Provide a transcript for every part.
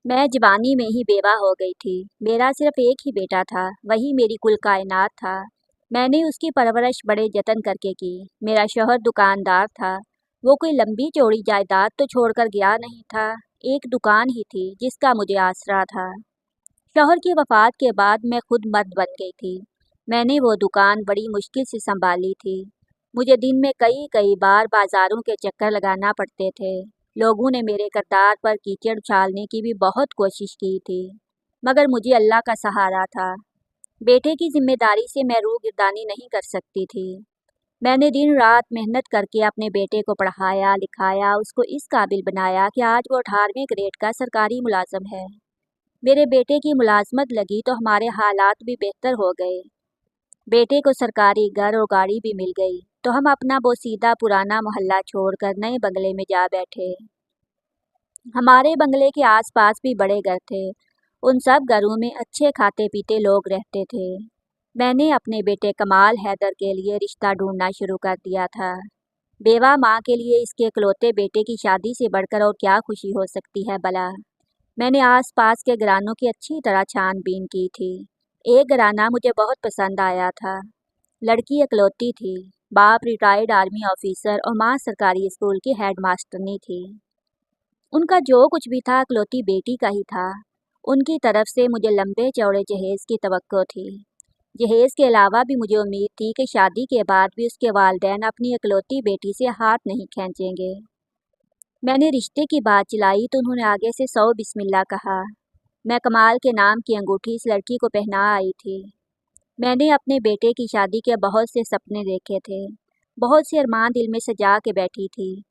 मैं जवानी में ही बेवा हो गई थी। मेरा सिर्फ एक ही बेटा था, वही मेरी कुल कायनात था। मैंने उसकी परवरिश बड़े जतन करके की। मेरा शौहर दुकानदार था। वो कोई लंबी चौड़ी जायदाद तो छोड़कर गया नहीं था। एक दुकान ही थी जिसका मुझे आसरा था। शौहर की वफात के बाद मैं खुद मर्द बन गई थी। मैंने वो दुकान बड़ी मुश्किल से संभाली थी। मुझे दिन में कई कई बार बाजारों के चक्कर लगाना पड़ते थे। लोगों ने मेरे करदार पर कीचड़ उछालने की भी बहुत कोशिश की थी, मगर मुझे अल्लाह का सहारा था। बेटे की जिम्मेदारी से मैं रूगिरदानी नहीं कर सकती थी। मैंने दिन रात मेहनत करके अपने बेटे को पढ़ाया लिखाया, उसको इस काबिल बनाया कि आज वो 18वें ग्रेड का सरकारी मुलाजम है। मेरे बेटे की मुलाजमत लगी तो हमारे हालात भी बेहतर हो गए। बेटे को सरकारी घर और गाड़ी भी मिल गई, तो हम अपना बोसीदा पुराना मोहल्ला छोड़कर नए बंगले में जा बैठे। हमारे बंगले के आसपास भी बड़े घर थे। उन सब घरों में अच्छे खाते पीते लोग रहते थे। मैंने अपने बेटे कमाल हैदर के लिए रिश्ता ढूंढना शुरू कर दिया था। बेवा माँ के लिए इसके इकलौते बेटे की शादी से बढ़कर और क्या खुशी हो सकती है भला। मैंने आसपास के घरानों की अच्छी तरह छानबीन की थी। एक घराना मुझे बहुत पसंद आया था। लड़की इकलौती थी। बाप रिटायर्ड आर्मी ऑफिसर और माँ सरकारी स्कूल की हेडमास्टरनी थी। उनका जो कुछ भी था इकलौती बेटी का ही था। उनकी तरफ से मुझे लंबे चौड़े जहेज की तवक्को थी। जहेज के अलावा भी मुझे उम्मीद थी कि शादी के बाद भी उसके वालिदैन अपनी इकलौती बेटी से हाथ नहीं खींचेंगे। मैंने रिश्ते की बात चलाई तो उन्होंने आगे से 100 बिस्मिल्लाह कहा। मैं कमाल के नाम की अंगूठी इस लड़की को पहना आई थी। मैंने अपने बेटे की शादी के बहुत से सपने देखे थे। बहुत से अरमान दिल में सजा के बैठी थी,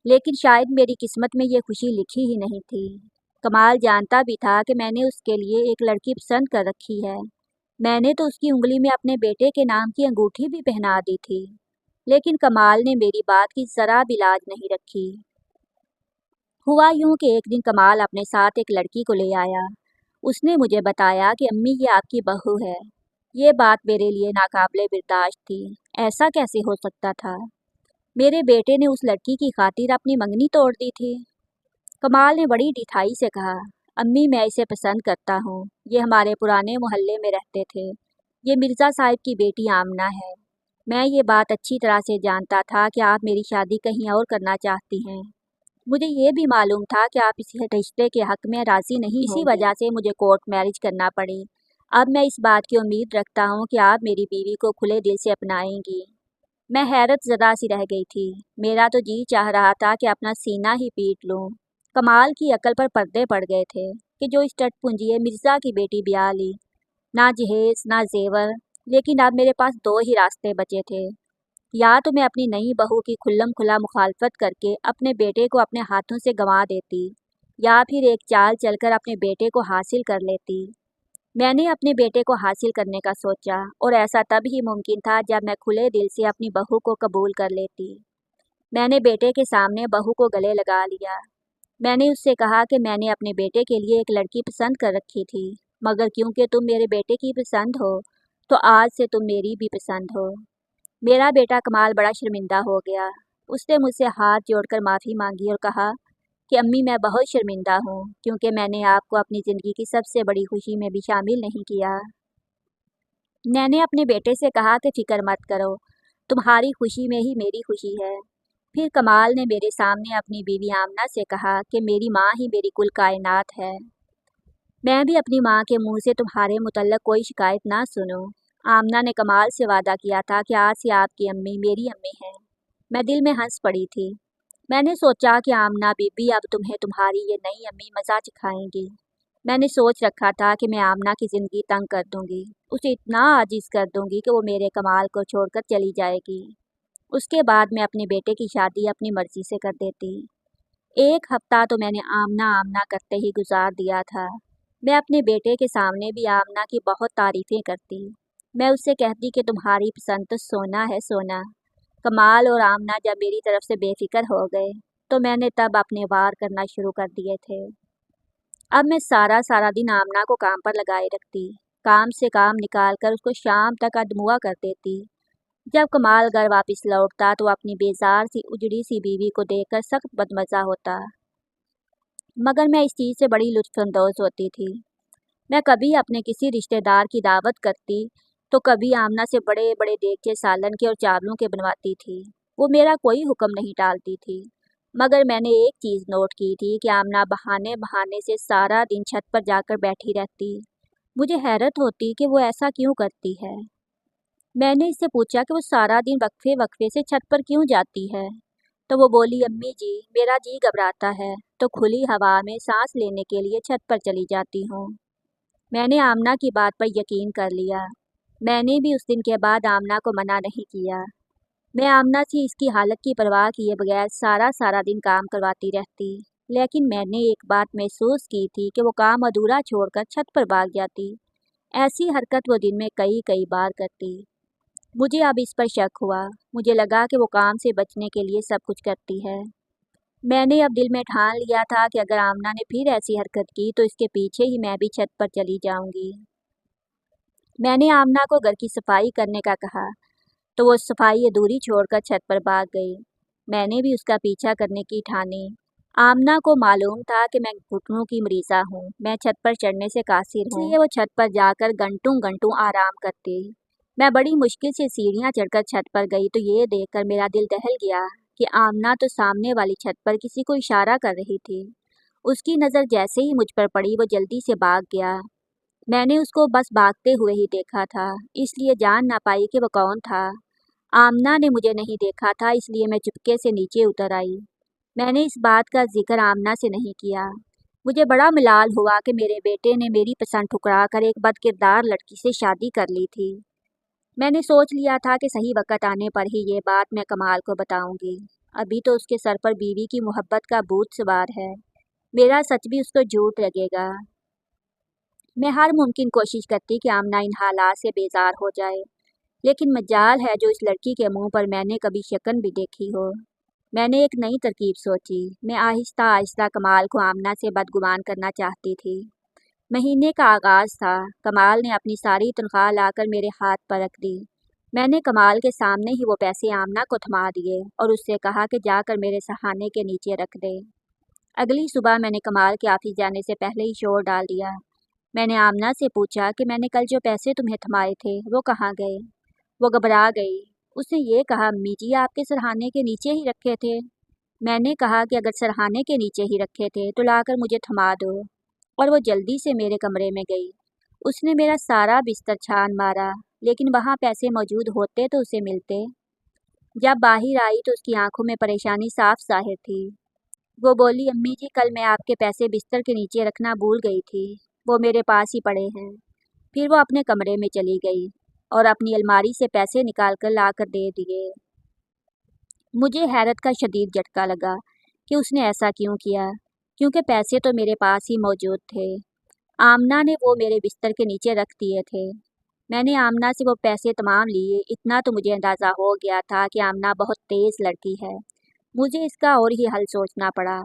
लेकिन शायद मेरी किस्मत में ये खुशी लिखी ही नहीं थी। कमाल जानता भी था कि मैंने उसके लिए एक लड़की पसंद कर रखी है। मैंने तो उसकी उंगली में अपने बेटे के नाम की अंगूठी भी पहना दी थी, लेकिन कमाल ने मेरी बात की जरा भी लाज नहीं रखी। हुआ यूं कि एक दिन कमाल अपने साथ एक लड़की को ले आया। उसने मुझे बताया कि अम्मी ये आपकी बहू है। ये बात मेरे लिए नाकाबिले बर्दाश्त थी। ऐसा कैसे हो सकता था? मेरे बेटे ने उस लड़की की खातिर अपनी मंगनी तोड़ दी थी। कमाल ने बड़ी ढिठाई से कहा, अम्मी मैं इसे पसंद करता हूँ। ये हमारे पुराने मोहल्ले में रहते थे। ये मिर्ज़ा साहब की बेटी आमना है। मैं ये बात अच्छी तरह से जानता था कि आप मेरी शादी कहीं और करना चाहती हैं। मुझे ये भी मालूम था कि आप इस रिश्ते के हक में राजी नहीं होंगी। इसी वजह से मुझे कोर्ट मैरिज करना पड़ी। अब मैं इस बात की उम्मीद रखता हूँ कि आप मेरी बीवी को खुले दिल से अपनाएंगी। मैं हैरत ज़दा सी रह गई थी। मेरा तो जी चाह रहा था कि अपना सीना ही पीट लूँ। कमाल की अकल पर पर्दे पड़ गए थे कि जो इस टटपुंजिए मिर्ज़ा की बेटी ब्याह ली। ना जहेज ना जेवर, लेकिन अब मेरे पास दो ही रास्ते बचे थे। या तो मैं अपनी नई बहू की खुल्लम खुला मुखालफत करके अपने बेटे को अपने हाथों से गंवा देती, या फिर एक चाल चलकर अपने बेटे को हासिल कर लेती। मैंने अपने बेटे को हासिल करने का सोचा, और ऐसा तब ही मुमकिन था जब मैं खुले दिल से अपनी बहू को कबूल कर लेती। मैंने बेटे के सामने बहू को गले लगा लिया। मैंने उससे कहा कि मैंने अपने बेटे के लिए एक लड़की पसंद कर रखी थी, मगर क्योंकि तुम मेरे बेटे की पसंद हो, तो आज से तुम मेरी भी पसंद हो। मेरा बेटा कमाल बड़ा शर्मिंदा हो गया। उसने मुझसे हाथ जोड़कर माफ़ी मांगी और कहा कि अम्मी मैं बहुत शर्मिंदा हूँ, क्योंकि मैंने आपको अपनी ज़िंदगी की सबसे बड़ी खुशी में भी शामिल नहीं किया। मैंने अपने बेटे से कहा कि फ़िक्र मत करो, तुम्हारी खुशी में ही मेरी खुशी है। फिर कमाल ने मेरे सामने अपनी बीवी आमना से कहा कि मेरी माँ ही मेरी कुल कायनात है। मैं भी अपनी माँ के मुंह से तुम्हारे मुतल्लक कोई शिकायत ना सुनूं। आमना ने कमाल से वादा किया था कि आज से आपकी अम्मी मेरी अम्मी है। मैं दिल में हंस पड़ी थी। मैंने सोचा कि आमना बीबी अब तुम्हें तुम्हारी ये नई अम्मी मज़ा चखाएंगी। मैंने सोच रखा था कि मैं आमना की ज़िंदगी तंग कर दूंगी, उसे इतना आजिज़ कर दूंगी कि वो मेरे कमाल को छोड़कर चली जाएगी। उसके बाद मैं अपने बेटे की शादी अपनी मर्जी से कर देती। एक हफ्ता तो मैंने आमना आमना करते ही गुजार दिया था। मैं अपने बेटे के सामने भी आमना की बहुत तारीफ़ें करती। मैं उससे कहती कि तुम्हारी पसंद तो सोना है सोना। कमाल और आमना जब मेरी तरफ से बेफिक्र हो गए, तो मैंने तब अपने वार करना शुरू कर दिए थे। अब मैं सारा सारा दिन आमना को काम पर लगाए रखती। काम से काम निकाल कर उसको शाम तक अधमुआ कर देती। जब कमाल घर वापस लौटता तो अपनी बेजार सी उजड़ी सी बीवी को देखकर सख्त बदमज़ा होता। मगर मैं इस चीज़ से बड़ी लुत्फ़अंदोज़ होती थी। मैं कभी अपने किसी रिश्तेदार की दावत करती तो कभी आमना से बड़े बड़े देगचे सालन के और चावलों के बनवाती थी। वो मेरा कोई हुक्म नहीं टालती थी। मगर मैंने एक चीज़ नोट की थी कि आमना बहाने बहाने से सारा दिन छत पर जाकर बैठी रहती। मुझे हैरत होती कि वो ऐसा क्यों करती है। मैंने इससे पूछा कि वो सारा दिन वक्फे वक्फे से छत पर क्यों जाती है। तो वो बोली, अम्मी जी, मेरा जी घबराता है तो खुली हवा में सांस लेने के लिए छत पर चली जाती हूँ। मैंने आमना की बात पर यकीन कर लिया। मैंने भी उस दिन के बाद आमना को मना नहीं किया। मैं आमना से इसकी हालत की परवाह किए बगैर सारा सारा दिन काम करवाती रहती। लेकिन मैंने एक बात महसूस की थी कि वो काम अधूरा छोड़कर छत पर भाग जाती। ऐसी हरकत वो दिन में कई कई बार करती। मुझे अब इस पर शक हुआ। मुझे लगा कि वो काम से बचने के लिए सब कुछ करती है। मैंने अब दिल में ठान लिया था कि अगर आमना ने फिर ऐसी हरकत की तो इसके पीछे ही मैं भी छत पर चली जाऊंगी। मैंने आमना को घर की सफाई करने का कहा तो वो सफाई अधूरी छोड़कर छत पर भाग गई। मैंने भी उसका पीछा करने की ठानी। आमना को मालूम था कि मैं घुटनों की मरीज़ा हूँ, मैं छत पर चढ़ने से कासिर हूँ, इसलिए वो छत पर जाकर घंटों घंटों आराम करती। मैं बड़ी मुश्किल से सीढ़ियाँ चढ़कर छत पर गई तो ये देखकर मेरा दिल दहल गया कि आमना तो सामने वाली छत पर किसी को इशारा कर रही थी। उसकी नज़र जैसे ही मुझ पर पड़ी वो जल्दी से भाग गया। मैंने उसको बस भागते हुए ही देखा था, इसलिए जान ना पाई कि वो कौन था। आमना ने मुझे नहीं देखा था, इसलिए मैं चुपके से नीचे उतर आई। मैंने इस बात का जिक्र आमना से नहीं किया। मुझे बड़ा मलाल हुआ कि मेरे बेटे ने मेरी पसंद ठुकरा कर एक बदकिरदार लड़की से शादी कर ली थी। मैंने सोच लिया था कि सही वक्त आने पर ही ये बात मैं कमाल को बताऊंगी। अभी तो उसके सर पर बीवी की मोहब्बत का भूत सवार है। मेरा सच भी उसको झूठ लगेगा। मैं हर मुमकिन कोशिश करती कि आमना इन हालात से बेजार हो जाए, लेकिन मजाल है जो इस लड़की के मुंह पर मैंने कभी शकन भी देखी हो। मैंने एक नई तरकीब सोची। मैं आहिस्ता आहिस्ता कमाल को आमना से बदगुमान करना चाहती थी। महीने का आगाज़ था। कमाल ने अपनी सारी तनख्वाह लाकर मेरे हाथ पर रख दी। मैंने कमाल के सामने ही वो पैसे आमना को थमा दिए और उससे कहा कि जाकर मेरे सहाने के नीचे रख दे। अगली सुबह मैंने कमाल के ऑफिस जाने से पहले ही शोर डाल दिया। मैंने आमना से पूछा कि मैंने कल जो पैसे तुम्हें थमाए थे वो कहाँ गए। वो घबरा गई। उसने ये कहा, अम्मी जी, आपके सरहाने के नीचे ही रखे थे। मैंने कहा कि अगर सरहाने के नीचे ही रखे थे तो लाकर मुझे थमा दो। और वो जल्दी से मेरे कमरे में गई। उसने मेरा सारा बिस्तर छान मारा, लेकिन वहाँ पैसे मौजूद होते तो उसे मिलते। जब बाहर आई तो उसकी आंखों में परेशानी साफ जाहिर थी। वो बोली, अम्मी जी, कल मैं आपके पैसे बिस्तर के नीचे रखना भूल गई थी। वो मेरे पास ही पड़े हैं। फिर वो अपने कमरे में चली गई और अपनी अलमारी से पैसे निकाल कर ला कर दे दिए। मुझे हैरत का शदीद झटका लगा कि उसने ऐसा क्यों किया, क्योंकि पैसे तो मेरे पास ही मौजूद थे। आमना ने वो मेरे बिस्तर के नीचे रख दिए थे। मैंने आमना से वो पैसे तमाम लिए। इतना तो मुझे अंदाज़ा हो गया था कि आमना बहुत तेज़ लड़की है। मुझे इसका और ही हल सोचना पड़ा।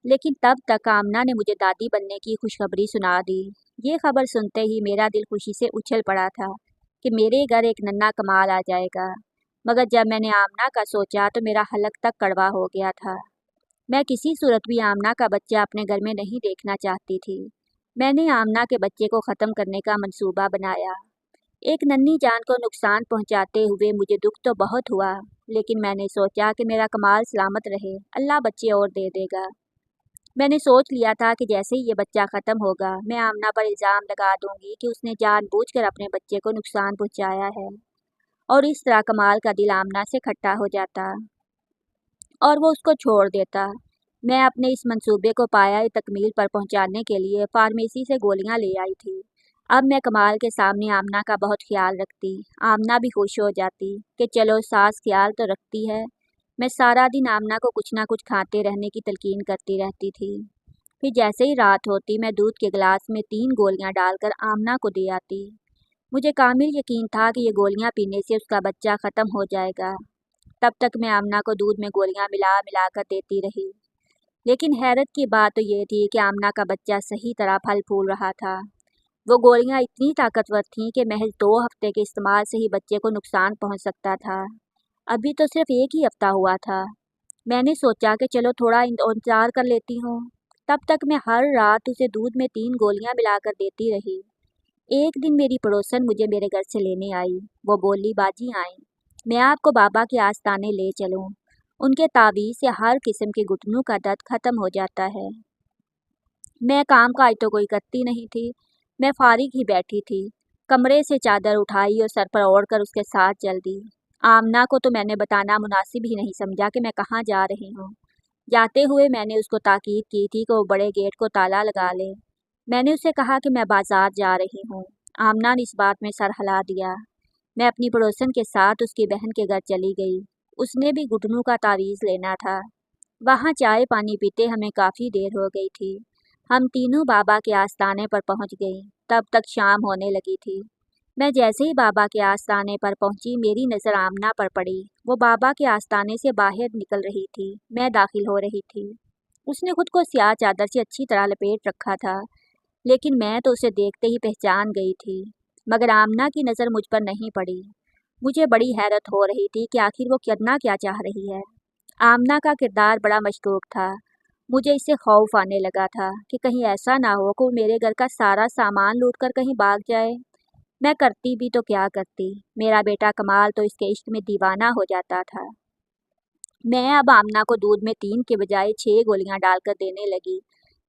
लेकिन तब तक आमना ने मुझे दादी बनने की खुशखबरी सुना दी। ये खबर सुनते ही मेरा दिल खुशी से उछल पड़ा था कि मेरे घर एक नन्हा कमाल आ जाएगा। मगर जब मैंने आमना का सोचा तो मेरा हलक तक कड़वा हो गया था। मैं किसी सूरत भी आमना का बच्चा अपने घर में नहीं देखना चाहती थी। मैंने आमना के बच्चे को ख़त्म करने का मंसूबा बनाया। एक नन्ही जान को नुकसान पहुंचाते हुए मुझे दुख तो बहुत हुआ, लेकिन मैंने सोचा कि मेरा कमाल सलामत रहे, अल्लाह बच्चे और दे देगा। मैंने सोच लिया था कि जैसे ही ये बच्चा ख़त्म होगा मैं आमना पर इल्ज़ाम लगा दूंगी कि उसने जानबूझकर अपने बच्चे को नुकसान पहुंचाया है, और इस तरह कमाल का दिल आमना से खट्टा हो जाता और वो उसको छोड़ देता। मैं अपने इस मंसूबे को पाया तकमील पर पहुंचाने के लिए फार्मेसी से गोलियां ले आई थी। अब मैं कमाल के सामने आमना का बहुत ख्याल रखती। आमना भी खुश हो जाती कि चलो सास ख्याल तो रखती है। मैं सारा दिन आमना को कुछ ना कुछ खाते रहने की तलकीन करती रहती थी। फिर जैसे ही रात होती मैं दूध के गिलास में 3 गोलियां डालकर आमना को दे आती। मुझे कामिल यकीन था कि ये गोलियां पीने से उसका बच्चा ख़त्म हो जाएगा। तब तक मैं आमना को दूध में गोलियां मिला मिला कर देती रही। लेकिन हैरत की बात तो ये थी कि आमना का बच्चा सही तरह फल फूल रहा था। वो गोलियां इतनी ताकतवर थीं कि महज 2 हफ्ते के इस्तेमाल से ही बच्चे को नुकसान पहुंच सकता था। अभी तो सिर्फ 1 ही हफ्ता हुआ था। मैंने सोचा कि चलो थोड़ा इंतजार कर लेती हूँ। तब तक मैं हर रात उसे दूध में 3 गोलियां मिलाकर देती रही। एक दिन मेरी पड़ोसन मुझे मेरे घर से लेने आई। वो बोली, बाजी आए, मैं आपको बाबा के आस्थाने ले चलूं। उनके तावीज़ से हर किस्म के घुटनों का दर्द खत्म हो जाता है। मैं काम काज तो कोई करती नहीं थी। मैं फारिग ही बैठी थी। कमरे से चादर उठाई और सर पर ओढ़कर उसके साथ चल दी। आमना को तो मैंने बताना मुनासिब ही नहीं समझा कि मैं कहाँ जा रही हूँ। जाते हुए मैंने उसको ताकीद की थी कि वो बड़े गेट को ताला लगा ले। मैंने उसे कहा कि मैं बाजार जा रही हूँ। आमना ने इस बात में सर हिला दिया। मैं अपनी पड़ोसन के साथ उसकी बहन के घर चली गई। उसने भी घुटनों का तावीज़ लेना था। वहाँ चाय पानी पीते हमें काफ़ी देर हो गई थी। हम तीनों बाबा के आस्थाने पर पहुँच गई। तब तक शाम होने लगी थी। मैं जैसे ही बाबा के आस्थाने पर पहुंची, मेरी नज़र आमना पर पड़ी। वो बाबा के आस्थाने से बाहर निकल रही थी। मैं दाखिल हो रही थी। उसने खुद को स्याह चादर से अच्छी तरह लपेट रखा था, लेकिन मैं तो उसे देखते ही पहचान गई थी। मगर आमना की नज़र मुझ पर नहीं पड़ी। मुझे बड़ी हैरत हो रही थी कि आखिर वो करना क्या चाह रही है। आमना का किरदार बड़ा मशकूक था। मुझे इससे खौफ आने लगा था कि कहीं ऐसा ना हो कि वो मेरे घर का सारा सामान लूटकर कहीं भाग जाए। मैं करती भी तो क्या करती, मेरा बेटा कमाल तो इसके इश्क में दीवाना हो जाता था। मैं अब आमना को दूध में 3 के बजाय 6 गोलियां डालकर देने लगी,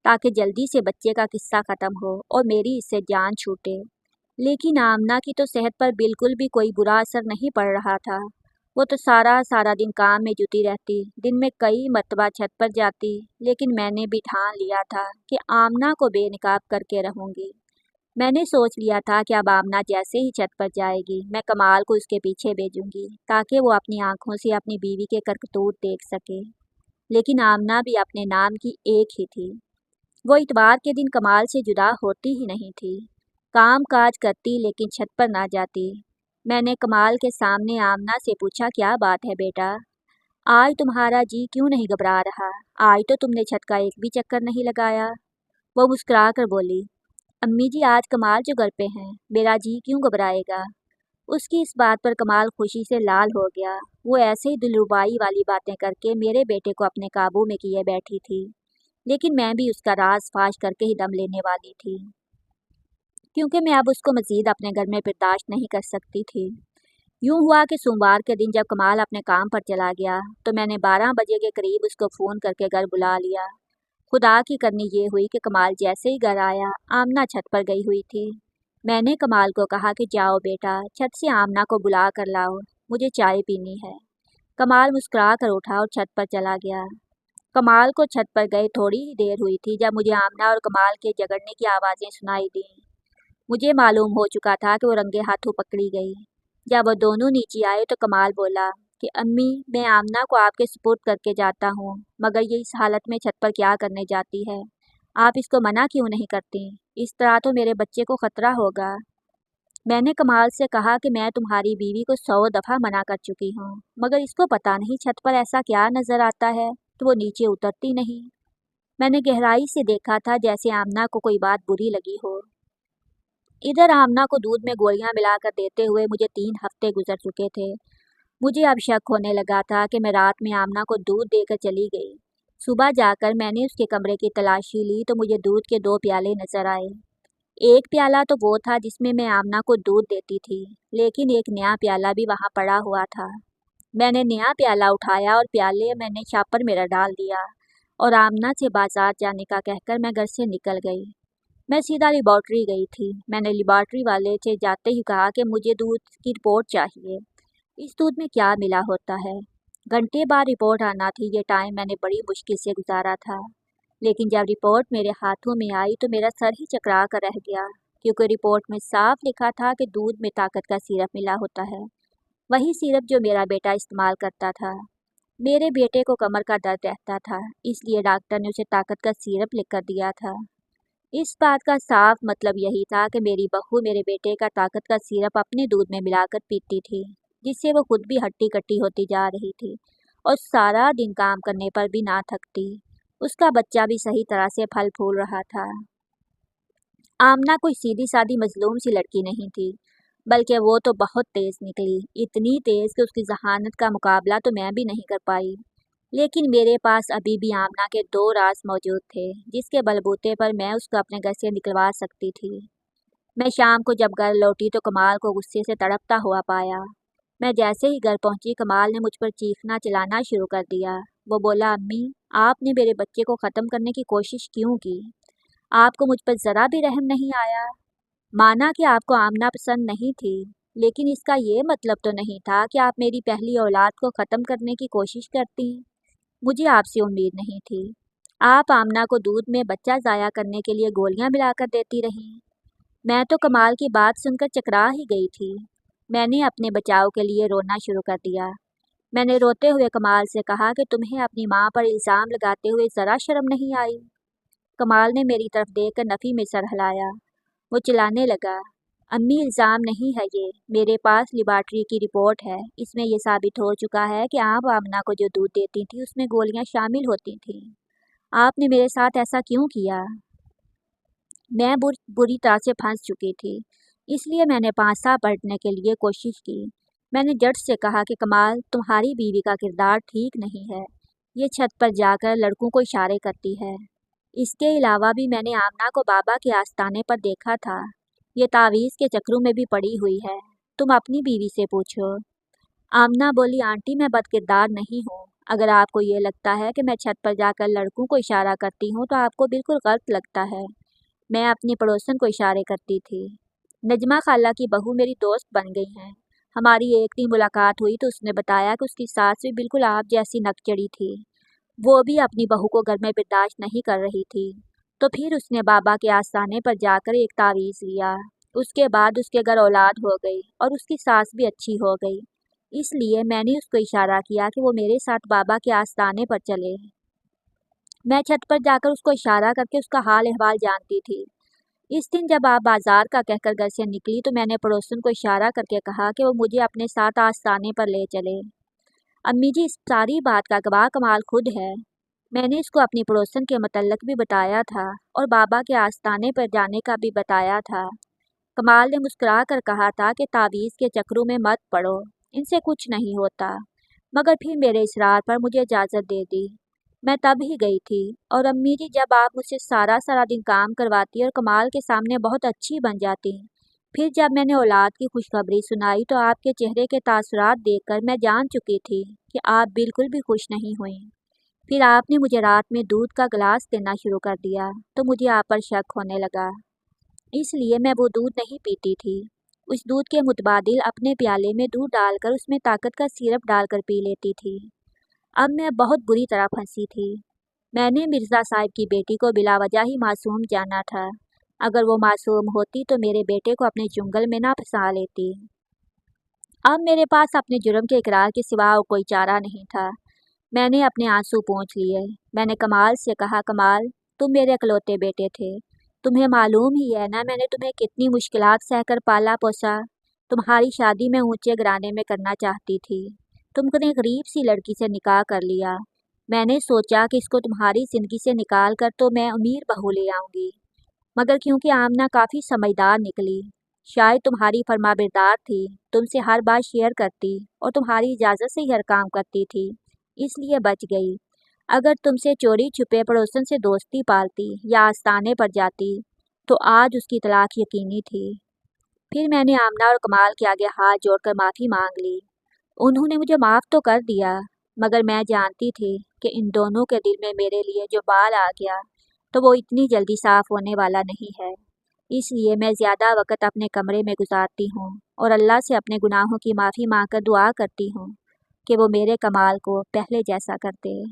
ताकि जल्दी से बच्चे का किस्सा ख़त्म हो और मेरी इससे जान छूटे। लेकिन आमना की तो सेहत पर बिल्कुल भी कोई बुरा असर नहीं पड़ रहा था। वो तो सारा सारा दिन काम में जुटी रहती, दिन में कई मर्तबा छत पर जाती, लेकिन मैंने भी ठान लिया था कि आमना को बेनकाब करके रहूँगी। मैंने सोच लिया था कि अब आमना जैसे ही छत पर जाएगी, मैं कमाल को उसके पीछे भेजूंगी, ताकि वो अपनी आंखों से अपनी बीवी के करतूत देख सके। लेकिन आमना भी अपने नाम की एक ही थी। वो इतवार के दिन कमाल से जुदा होती ही नहीं थी। काम काज करती लेकिन छत पर ना जाती। मैंने कमाल के सामने आमना से पूछा, क्या बात है बेटा, आज तुम्हारा जी क्यों नहीं घबरा रहा? आज तो तुमने छत का एक भी चक्कर नहीं लगाया। वो मुस्कुरा कर बोली, अम्मी जी आज कमाल जो घर पे हैं, मेरा जी क्यों घबराएगा? उसकी इस बात पर कमाल खुशी से लाल हो गया। वो ऐसे ही दिलरुबाई वाली बातें करके मेरे बेटे को अपने काबू में किए बैठी थी, लेकिन मैं भी उसका राज फाश करके ही दम लेने वाली थी, क्योंकि मैं अब उसको मजीद अपने घर में बर्दाश्त नहीं कर सकती थी। यूं हुआ कि सोमवार के दिन जब कमाल अपने काम पर चला गया, तो मैंने 12 बजे के करीब उसको फ़ोन करके घर बुला लिया। खुदा की करनी ये हुई कि कमाल जैसे ही घर आया, आमना छत पर गई हुई थी। मैंने कमाल को कहा कि जाओ बेटा, छत से आमना को बुला कर लाओ, मुझे चाय पीनी है। कमाल मुस्कुरा कर उठा और छत पर चला गया। कमाल को छत पर गए थोड़ी ही देर हुई थी जब मुझे आमना और कमाल के झगड़ने की आवाज़ें सुनाई दी। मुझे मालूम हो चुका था कि वो रंगे हाथों पकड़ी गई। जब वो दोनों नीचे आए तो कमाल बोला कि अम्मी, मैं आमना को आपके सुपुर्द करके जाता हूँ, मगर ये इस हालत में छत पर क्या करने जाती है? आप इसको मना क्यों नहीं करती? इस तरह तो मेरे बच्चे को खतरा होगा। मैंने कमाल से कहा कि मैं तुम्हारी बीवी को 100 दफ़ा मना कर चुकी हूँ, मगर इसको पता नहीं छत पर ऐसा क्या नज़र आता है कि वो नीचे उतरती नहीं। मैंने गहराई से देखा था जैसे आमना को कोई बात बुरी लगी हो। इधर आमना को दूध में गोलियां मिलाकर देते हुए मुझे 3 हफ्ते गुजर चुके थे। मुझे अब शक होने लगा था कि मैं रात में आमना को दूध देकर चली गई। सुबह जाकर मैंने उसके कमरे की तलाशी ली तो मुझे दूध के 2 प्याले नजर आए। एक प्याला तो वो था जिसमें मैं आमना को दूध देती थी, लेकिन एक नया प्याला भी वहाँ पड़ा हुआ था। मैंने नया प्याला उठाया और प्याले मैंने छापर में डाल दिया और आमना से बाजार जाने का कहकर मैं घर से निकल गई। मैं सीधा लेबॉर्ट्री गई थी। मैंने लेबॉर्ट्री वाले से जाते ही कहा कि मुझे दूध की रिपोर्ट चाहिए। इस दूध में क्या मिला होता है? घंटे बाद रिपोर्ट आना थी। ये टाइम मैंने बड़ी मुश्किल से गुजारा था, लेकिन जब रिपोर्ट मेरे हाथों में आई तो मेरा सर ही चकरा कर रह गया, क्योंकि रिपोर्ट में साफ लिखा था कि दूध में ताकत का सिरप मिला होता है, वही सिरप जो मेरा बेटा इस्तेमाल करता था। मेरे बेटे को कमर का दर्द रहता था, इसलिए डॉक्टर ने उसे ताकत का सिरप लिख कर दिया था। इस बात का साफ मतलब यही था कि मेरी बहू मेरे बेटे का ताकत का सिरप अपने दूध में मिलाकर पीती थी, जिससे वो खुद भी हट्टी कट्टी होती जा रही थी और सारा दिन काम करने पर भी ना थकती। उसका बच्चा भी सही तरह से फल फूल रहा था। आमना कोई सीधी सादी मजलूम सी लड़की नहीं थी, बल्कि वो तो बहुत तेज़ निकली, इतनी तेज़ कि उसकी जहानत का मुकाबला तो मैं भी नहीं कर पाई। लेकिन मेरे पास अभी भी आमना के 2 राज मौजूद थे जिसके बलबूते पर मैं उसको अपने घर से निकलवा सकती थी। मैं शाम को जब घर लौटी तो कमाल को गुस्से से तड़पता हुआ पाया। मैं जैसे ही घर पहुंची कमाल ने मुझ पर चीखना चिल्लाना शुरू कर दिया। वो बोला, अम्मी, आपने मेरे बच्चे को ख़त्म करने की कोशिश क्यों की? आपको मुझ पर ज़रा भी रहम नहीं आया? माना कि आपको आमना पसंद नहीं थी, लेकिन इसका ये मतलब तो नहीं था कि आप मेरी पहली औलाद को ख़त्म करने की कोशिश करती। मुझे आपसे उम्मीद नहीं थी। आप आमना को दूध में बच्चा ज़ाया करने के लिए गोलियां मिलाकर देती रहीं। मैं तो कमाल की बात सुनकर चकरा ही गई थी। मैंने अपने बचाव के लिए रोना शुरू कर दिया। मैंने रोते हुए कमाल से कहा कि तुम्हें अपनी माँ पर इल्ज़ाम लगाते हुए ज़रा शर्म नहीं आई? कमाल ने मेरी तरफ देखकर नफ़ी में सर हिलाया। वो चिल्लाने लगा, अम्मी, इल्ज़ाम नहीं है ये, मेरे पास लेबॉरेटरी की रिपोर्ट है। इसमें यह साबित हो चुका है कि आप आमना को जो दूध देती थी उसमें गोलियां शामिल होती थीं। आपने मेरे साथ ऐसा क्यों किया? मैं बुरी तरह से फंस चुकी थी, इसलिए मैंने पांसा पलटने के लिए कोशिश की। मैंने जट से कहा कि कमाल, तुम्हारी बीवी का किरदार ठीक नहीं है। ये छत पर जाकर लड़कों को इशारे करती है। इसके अलावा भी मैंने आमना को बाबा के आस्ताने पर देखा था। ये तावीज़ के चक्रों में भी पड़ी हुई है। तुम अपनी बीवी से पूछो। आमना बोली, आंटी, मैं बदकिरदार नहीं हूँ। अगर आपको ये लगता है कि मैं छत पर जाकर लड़कों को इशारा करती हूँ तो आपको बिल्कुल गलत लगता है। मैं अपनी पड़ोसन को इशारे करती थी। नजमा खाला की बहू मेरी दोस्त बन गई हैं। हमारी एक दिन मुलाकात हुई तो उसने बताया कि उसकी सास भी बिल्कुल आप जैसी नकचड़ी थी। वो भी अपनी बहू को घर में बर्दाश्त नहीं कर रही थी। तो फिर उसने बाबा के आस्थाने पर जाकर एक तावीज़ लिया। उसके बाद उसके घर औलाद हो गई और उसकी सास भी अच्छी हो गई। इसलिए मैंने उसको इशारा किया कि वो मेरे साथ बाबा के आस्थाने पर चले। मैं छत पर जाकर उसको इशारा करके उसका हाल अहवाल जानती थी। इस दिन जब आप बाजार का कहकर घर से निकली तो मैंने पड़ोसन को इशारा करके कहा कि वो मुझे अपने साथ आस्थाने पर ले चले। अम्मी जी, इस सारी बात का गवाह कमाल खुद है। मैंने इसको अपनी पड़ोसन के मतलब भी बताया था और बाबा के आस्थाने पर जाने का भी बताया था। कमाल ने मुस्कुरा कर कहा था कि तावीज़ के चक्रों में मत पड़ो, इनसे कुछ नहीं होता। मगर फिर मेरे इसरार पर मुझे इजाज़त दे दी। मैं तब ही गई थी। और अम्मी जी, जब आप मुझसे सारा सारा दिन काम करवाती और कमाल के सामने बहुत अच्छी बन जाती, फिर जब मैंने औलाद की खुशखबरी सुनाई तो आपके चेहरे के तासुरात देखकर मैं जान चुकी थी कि आप बिल्कुल भी खुश नहीं हुई। फिर आपने मुझे रात में दूध का गिलास देना शुरू कर दिया तो मुझे आप पर शक होने लगा। इसलिए मैं वो दूध नहीं पीती थी। उस दूध के मुतबादिल अपने प्याले में दूध डालकर उसमें ताकत का सिरप डालकर पी लेती थी। अब मैं बहुत बुरी तरह फंसी थी। मैंने मिर्ज़ा साहब की बेटी को बिलावजह ही मासूम जाना था। अगर वो मासूम होती तो मेरे बेटे को अपने चुंगल में ना फंसा लेती। अब मेरे पास अपने जुर्म के इकरार के सिवा और कोई चारा नहीं था। मैंने अपने आंसू पोंछ लिए। मैंने कमाल से कहा, कमाल, तुम मेरे इकलौते बेटे थे। तुम्हें मालूम ही है ना मैंने तुम्हें कितनी मुश्किलात सहकर पाला पोसा। तुम्हारी शादी मैं ऊंचे घराने में करना चाहती थी। तुमने गरीब सी लड़की से निकाह कर लिया। मैंने सोचा कि इसको तुम्हारी ज़िंदगी से निकाल कर तो मैं अमीर बहू ले आऊँगी। मगर क्योंकि आमना काफ़ी समझदार निकली, शायद तुम्हारी फरमाबरदार थी, तुमसे हर बात शेयर करती और तुम्हारी इजाज़त से ही हर काम करती थी, इसलिए बच गई। अगर तुमसे चोरी छुपे पड़ोसन से दोस्ती पालती या आस्ताने पर जाती तो आज उसकी तलाक यकीनी थी। फिर मैंने आमना और कमाल के आगे हाथ जोड़कर माफ़ी मांग ली। उन्होंने मुझे माफ़ तो कर दिया, मगर मैं जानती थी कि इन दोनों के दिल में मेरे लिए जो बाल आ गया तो वो इतनी जल्दी साफ़ होने वाला नहीं है। इसलिए मैं ज़्यादा वक़्त अपने कमरे में गुजारती हूँ और अल्लाह से अपने गुनाहों की माफ़ी मांगकर दुआ करती हूँ कि वो मेरे कमाल को पहले जैसा कर दे।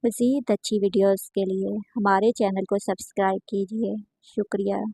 मज़ीद अच्छी वीडियोस के लिए हमारे चैनल को सब्सक्राइब कीजिए। शुक्रिया।